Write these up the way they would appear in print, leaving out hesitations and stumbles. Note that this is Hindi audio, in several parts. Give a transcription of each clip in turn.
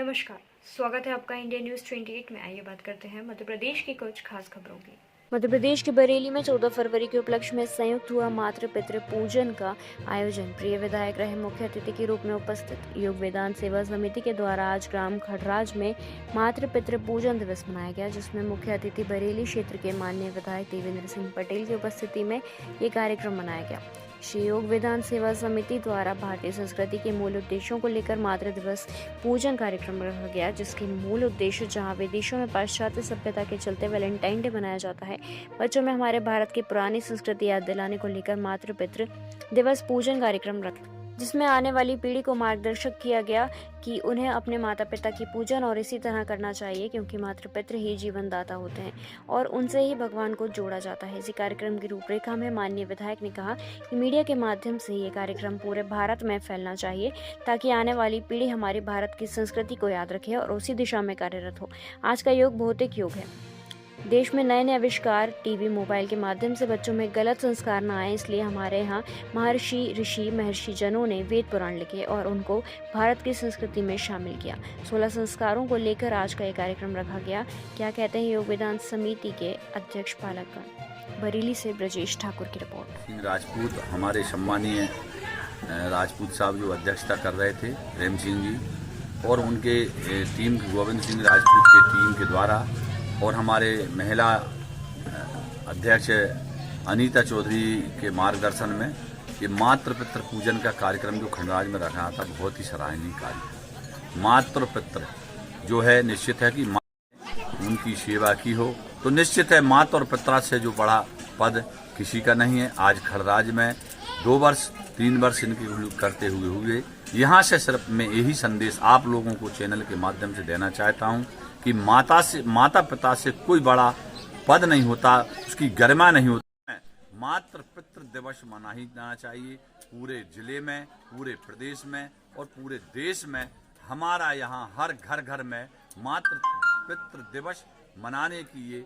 नमस्कार, स्वागत है आपका इंडिया न्यूज 28 में। आइए बात करते हैं मध्य प्रदेश की कुछ खास खबरों की। मध्य प्रदेश के बरेली में 14 फरवरी के उपलक्ष्य में संयुक्त हुआ मातृ पितृ पूजन का आयोजन। प्रिय विधायक रहे मुख्य अतिथि के रूप में उपस्थित। योग वेदांत सेवा समिति के द्वारा आज ग्राम खड़राज में मातृ पितृ पूजन दिवस मनाया गया, जिसमें मुख्य अतिथि बरेली क्षेत्र के माननीय विधायक देवेंद्र सिंह पटेल की उपस्थिति में ये कार्यक्रम मनाया गया। श्री योग वेदांत सेवा समिति द्वारा भारतीय संस्कृति के मूल उद्देश्यों को लेकर मातृ दिवस पूजन कार्यक्रम रखा गया, जिसके मूल उद्देश्य जहां विदेशों में पाश्चात्य सभ्यता के चलते वैलेंटाइन डे मनाया जाता है, बच्चों में हमारे भारत की पुरानी संस्कृति याद दिलाने को लेकर मातृ पितृ दिवस पूजन कार्यक्रम रखा, जिसमें आने वाली पीढ़ी को मार्गदर्शक किया गया कि उन्हें अपने माता पिता की पूजन और इसी तरह करना चाहिए, क्योंकि मातृ पितृ ही जीवन दाता होते हैं और उनसे ही भगवान को जोड़ा जाता है। इसी कार्यक्रम की रूपरेखा में माननीय विधायक ने कहा कि मीडिया के माध्यम से ये कार्यक्रम पूरे भारत में फैलना चाहिए, ताकि आने वाली पीढ़ी हमारी भारत की संस्कृति को याद रखे और उसी दिशा में कार्यरत हो। आज का युग भौतिक युग है। देश में नए नए आविष्कार, टीवी, मोबाइल के माध्यम से बच्चों में गलत संस्कार न आए, इसलिए हमारे यहाँ महर्षि ऋषि महर्षि जनों ने वेद पुराण लिखे और उनको भारत की संस्कृति में शामिल किया। 16 संस्कारों को लेकर आज का ये कार्यक्रम रखा गया। क्या कहते हैं योग वेदांत समिति के अध्यक्ष पालकगण। बरेली से ब्रजेश ठाकुर की रिपोर्ट। राजपूत हमारे सम्मानीय राजपूत साहब जो अध्यक्षता कर रहे थे, प्रेम सिंह जी, और उनके टीम गोविंद सिंह राजपूत के टीम के द्वारा और हमारे महिला अध्यक्ष अनीता चौधरी के मार्गदर्शन में ये मातृ पितृ पूजन का कार्यक्रम जो खंडराज में रखा था, बहुत ही सराहनीय कार्य। मातृ पितृ जो है, निश्चित है कि उनकी सेवा की हो तो निश्चित है मातृ और पिता से जो बड़ा पद किसी का नहीं है। आज खंडराज में 2 वर्ष 3 वर्ष इनके करते हुए यहाँ से सिर्फ मैं यही संदेश आप लोगों को चैनल के माध्यम से देना चाहता हूँ कि माता पिता से कोई बड़ा पद नहीं होता, उसकी गरिमा नहीं होती। मातृ पितृ दिवस मना ही जाना चाहिए। पूरे जिले में, पूरे प्रदेश में और पूरे देश में हमारा यहाँ हर घर में मातृ पितृ दिवस मनाने की ये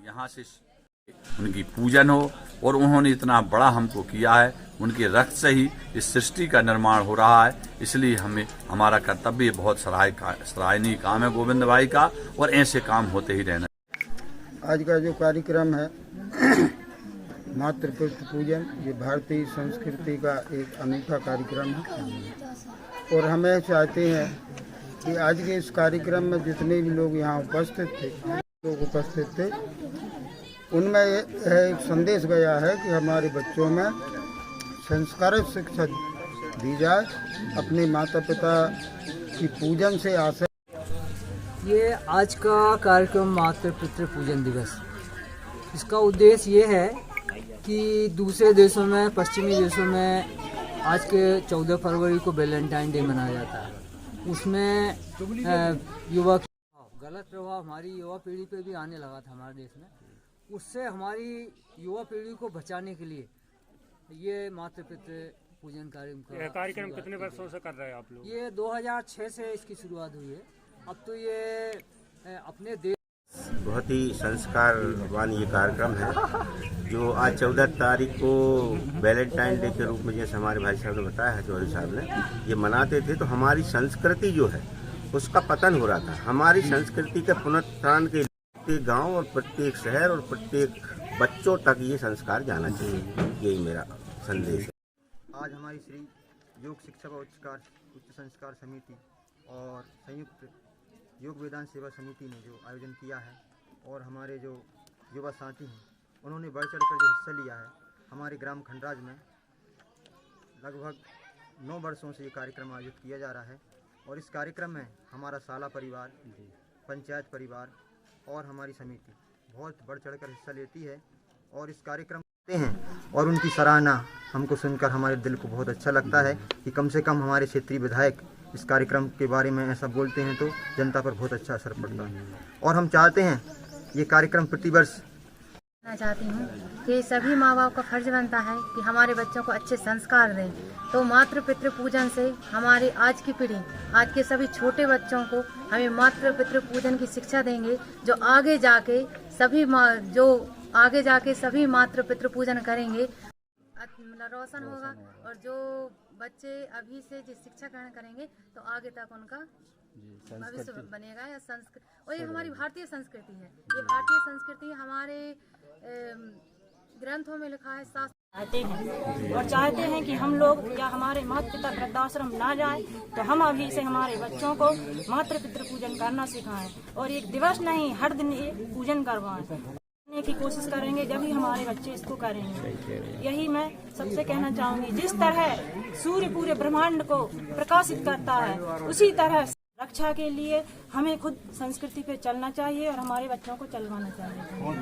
यहाँ से उनकी पूजन हो। और उन्होंने इतना बड़ा हमको किया है, उनके रक्त से ही इस सृष्टि का निर्माण हो रहा है, इसलिए हमारा कर्तव्य बहुत सराहनीय काम है गोविंद भाई का, और ऐसे काम होते ही रहना। आज का जो कार्यक्रम है मातृ पितृ पूजन, ये भारतीय संस्कृति का एक अनूठा कार्यक्रम है और हमें चाहते हैं कि आज के इस कार्यक्रम में जितने भी लोग यहाँ उपस्थित थे उनमें एक संदेश गया है कि हमारे बच्चों में संस्कारित शिक्षा दी जाए, अपने माता पिता की पूजन से आशय। ये आज का कार्यक्रम मातृ पितृ पूजन दिवस, इसका उद्देश्य ये है कि दूसरे देशों में, पश्चिमी देशों में आज के 14 फरवरी को वैलेंटाइन डे मनाया जाता है। उसमें युवा गलत प्रभाव हमारी युवा पीढ़ी पे भी आने लगा था हमारे देश में। उससे हमारी युवा पीढ़ी को बचाने के लिए ये मातृ पितृ पूजन कार्यक्रम कितने वर्षों से कर रहे हैं आप लोग? ये 2006 से इसकी शुरुआत हुई है। अब तो ये अपने देश बहुत ही संस्कारवान ये कार्यक्रम है जो आज 14 तारीख को वैलेंटाइन डे के रूप में, जैसे हमारे भाई साहब ने बताया है, चौधरी साहब ने, ये मनाते थे। तो हमारी संस्कृति जो है उसका पतन हो रहा था। हमारी संस्कृति के पुनरुत्थान के प्रत्येक गांव और प्रत्येक शहर और प्रत्येक बच्चों तक ये संस्कार जाना चाहिए, यही मेरा संदेश है। आज हमारी श्री योग शिक्षा व उच्च संस्कार समिति और संयुक्त योग वेदांत सेवा समिति ने जो आयोजन किया है और हमारे जो युवा साथी हैं उन्होंने बढ़ चढ़कर जो हिस्सा लिया है। हमारे ग्राम खंडराज में लगभग 9 वर्षों से ये कार्यक्रम आयोजित किया जा रहा है और इस कार्यक्रम में हमारा साला परिवार, पंचायत परिवार और हमारी समिति बहुत बढ़ चढ़कर हिस्सा लेती है और इस कार्यक्रम करते हैं। और उनकी सराहना हमको सुनकर हमारे दिल को बहुत अच्छा लगता है कि कम से कम हमारे क्षेत्रीय विधायक इस कार्यक्रम के बारे में ऐसा बोलते हैं तो जनता पर बहुत अच्छा असर पड़ता है। और हम चाहते हैं ये कार्यक्रम प्रतिवर्ष मैं चाहती हूँ कि सभी माँ बाप का फर्ज बनता है कि हमारे बच्चों को अच्छे संस्कार दें। तो मातृ पितृ पूजन से हमारी आज की पीढ़ी, आज के सभी छोटे बच्चों को हमें मातृ पितृ पूजन की शिक्षा देंगे, जो आगे जाके सभी मातृ पितृ पूजन करेंगे, रोशन होगा। और जो बच्चे अभी से जो शिक्षा ग्रहण करेंगे तो आगे तक उनका भविष्य बनेगा या संस्कृति। और ये हमारी भारतीय संस्कृति है, ये भारतीय संस्कृति हमारे ग्रंथों में लिखा है, शास्त्र चाहते हैं और चाहते हैं कि हम लोग या हमारे माता पिता वृद्धाश्रम ना जाए, तो हम अभी से हमारे बच्चों को मातृ पितृ पूजन करना सिखाएं और एक दिवस नहीं हर दिन ये पूजन करवाएं। करने की कोशिश करेंगे जब ही हमारे बच्चे इसको करेंगे। यही मैं सबसे कहना चाहूंगी, जिस तरह सूर्य पूरे ब्रह्मांड को प्रकाशित करता है, उसी तरह रक्षा के लिए हमें खुद संस्कृति पे चलना चाहिए और हमारे बच्चों को चलवाना चाहिए।